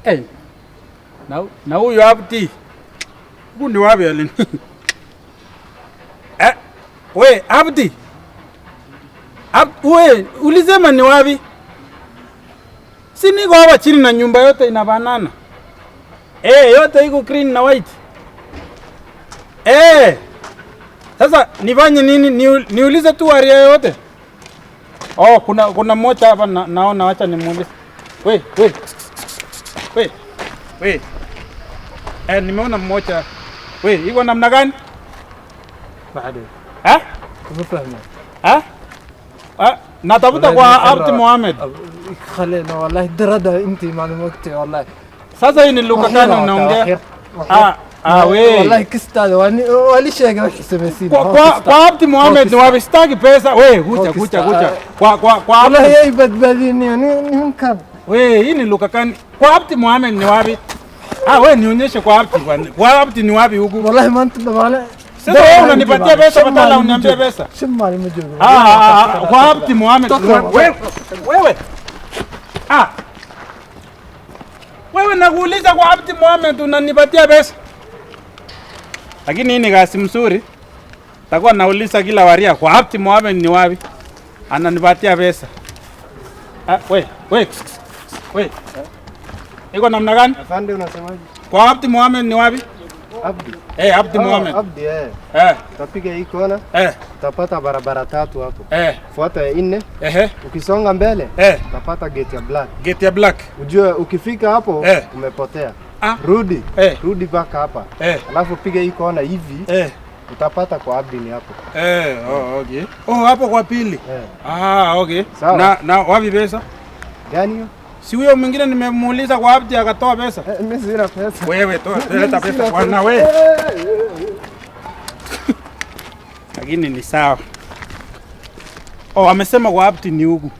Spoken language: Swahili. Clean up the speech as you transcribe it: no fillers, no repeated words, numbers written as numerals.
Eh. Na huyo Abdi. Huyu ni wapi alini? We Abdi. We ulisema ni wapi? Si niko hapa chini na nyumba yote inafanana. Yote iko green na white. Sasa nifanye nini? Niulize tu area yote. Kuna mmoja hapa naona, acha nimuulize. We. Nimeona mmoja. We, iko namna gani? Bado. Umefahamu? Natafuta kwa Abdi Mohamed. Khalena wallahi darada inti malumakti wallahi. Sasa hii ni lugha gani unaongea? We. Wallahi kistado walishaga wakisemesini. Kwa Abdi Mohamed ni wapi? Sitaki pesa. We, kucha. Kwa wallahi yeye badbalini ni mkab. We, hii ni lugha gani? Kwa Abdi Mohamed ni wapi? We nionyeshe kwa Abdi bwana. Kwa Abdi ni wapi huku? Wallahi manta bana. Sasa wewe unanipatia pesa badala uniambie pesa. Shimali mjogo. Kwa Abdi Mohamed. Wewe nakuuliza kwa Abdi Mohamed unanipatia pesa. Lakini hii ni kazi mzuri. Takuwa nauliza kila waria kwa Abdi Mohamed ni wapi? Ananipatia pesa. We. Iko namna gani? Afande unasemaje? Kwa Abdi Mohamed ni wapi? Abdi. Abdi Mohamed. Abdi Utapiga hii kona. Utapata barabara tatu hapo. Fuata ya 4. Ukisonga mbele utapata gate ya black. Gate ya black. Ujue ukifika hapo umepotea. Rudi mpaka hapa. Alafu piga hii kona hivi. Utapata kwa Abdi ni hapo. Okay. Hapo kwa pili. Okay. Na wapi pesa? Gani hiyo? Si huyo mwingine nimemuuliza kwa Abdi akatoa pesa. Mimi sina pesa. Wewe toa leta pesa bwana wewe. Lakini ni sawa. Amesema kwa Abdi ni huku.